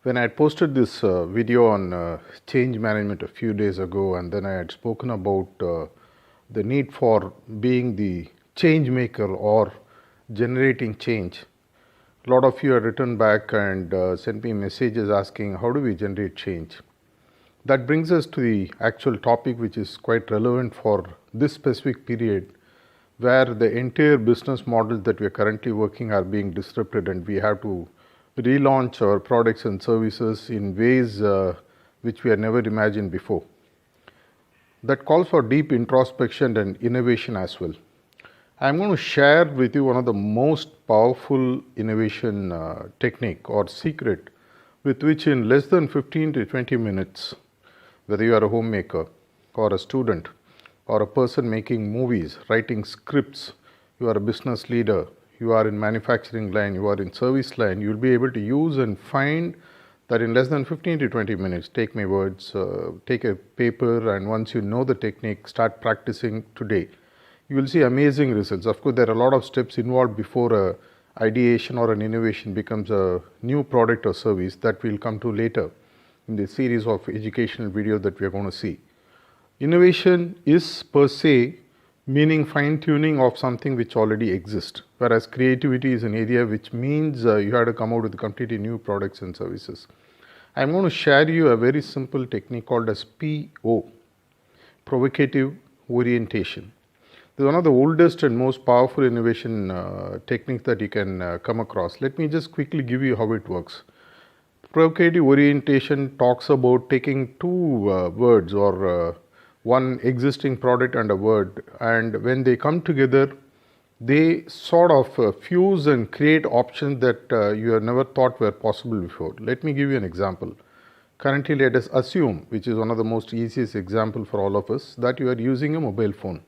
When I had posted this video on change management a few days ago, and then I had spoken about the need for being the change maker or generating change, a lot of you have written back and sent me messages asking how do we generate change. That brings us to the actual topic, which is quite relevant for this specific period, where the entire business models that we are currently working are being disrupted, and we have to relaunch our products and services in ways which we had never imagined before. That calls for deep introspection and innovation as well. I'm going to share with you one of the most powerful innovation technique or secret with which in less than 15 to 20 minutes, whether you are a homemaker or a student or a person making movies, writing scripts, you are a business leader, you are in manufacturing line, you are in service line, you will be able to use and find that in less than 15 to 20 minutes, take my words, take a paper, and once you know the technique, start practicing today. You will see amazing results. Of course, there are a lot of steps involved before a ideation or an innovation becomes a new product or service that we'll come to later in the series of educational videos that we are going to see. Innovation is per se meaning fine-tuning of something which already exists, whereas creativity is an area which means you have to come out with completely new products and services. I'm going to share you a very simple technique called as PO, provocative orientation. This is one of the oldest and most powerful innovation techniques that you can come across. Let me just quickly give you how it works. Provocative orientation talks about taking two words or one existing product and a word, and when they come together, they sort of fuse and create options that you have never thought were possible before. Let me give you an example. Currently, let us assume, which is one of the most easiest example for all of us, that you are using a mobile phone.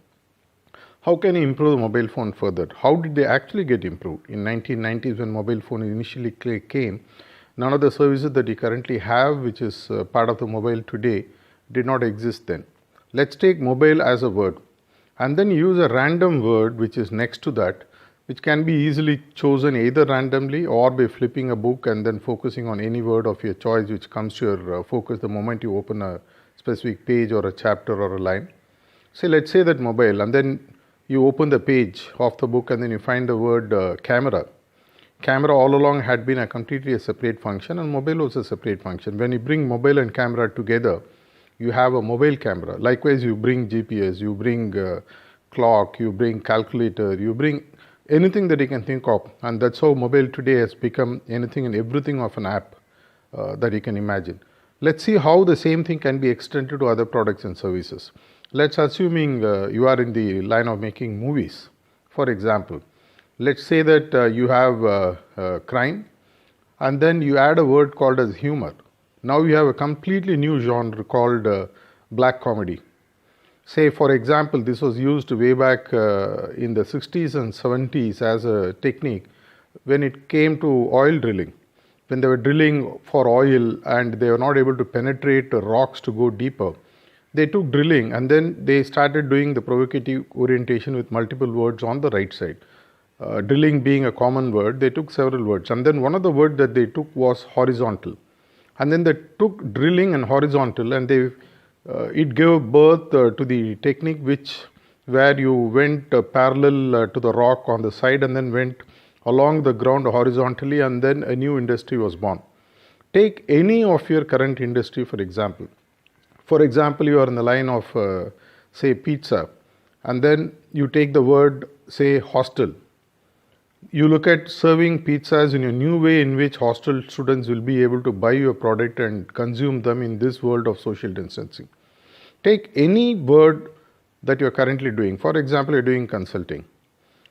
How can you improve the mobile phone further? How did they actually get improved? In 1990s, when mobile phone initially came, none of the services that you currently have, which is part of the mobile today, did not exist then. Let's take mobile as a word and then use a random word which is next to that, which can be easily chosen either randomly or by flipping a book and then focusing on any word of your choice which comes to your focus the moment you open a specific page or a chapter or a line. So let's say that mobile, and then you open the page of the book and then you find the word camera. Camera all along had been a completely separate function, and mobile was a separate function. When you bring mobile and camera together, you have a mobile camera. Likewise, you bring GPS, you bring clock, you bring calculator, you bring anything that you can think of. And that's how mobile today has become anything and everything of an app that you can imagine. Let's see how the same thing can be extended to other products and services. Let's assuming you are in the line of making movies. For example, let's say that you have crime and then you add a word called as humor. Now you have a completely new genre called black comedy. Say, for example, this was used way back in the 60s and 70s as a technique when it came to oil drilling. When they were drilling for oil and they were not able to penetrate rocks to go deeper, they took drilling and then they started doing the provocative orientation with multiple words on the right side. Drilling being a common word, they took several words, and then one of the words that they took was horizontal. And then they took drilling and horizontal, and it gave birth to the technique where you went parallel to the rock on the side and then went along the ground horizontally, and then a new industry was born. Take any of your current industry, for example. For example, you are in the line of, say, pizza, and then you take the word, say, hostel. You look at serving pizzas in a new way in which hostel students will be able to buy your product and consume them in this world of social distancing. Take any word that you are currently doing. For example, you are doing consulting.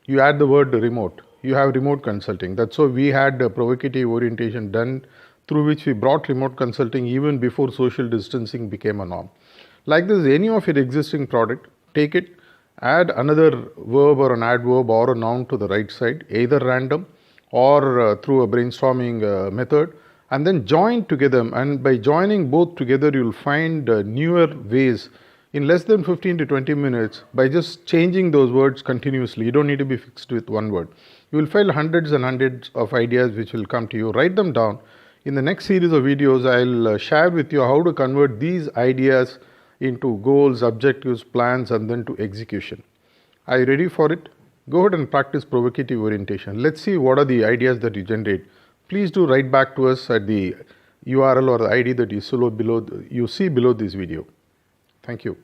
You add the word remote. You have remote consulting. That's why we had a provocative orientation done through which we brought remote consulting even before social distancing became a norm. Like this, any of your existing product, take it, add another verb or an adverb or a noun to the right side, either random or through a brainstorming method, and then join together. And by joining both together, you will find newer ways in less than 15 to 20 minutes by just changing those words continuously. You don't need to be fixed with one word. You will find hundreds and hundreds of ideas which will come to you. Write them down. In the next series of videos, I'll share with you how to convert these ideas into goals, objectives, plans, and then to execution. Are you ready for it? Go ahead and practice provocative orientation. Let's see what are the ideas that you generate. Please do write back to us at the URL or the ID that you see below this video. Thank you.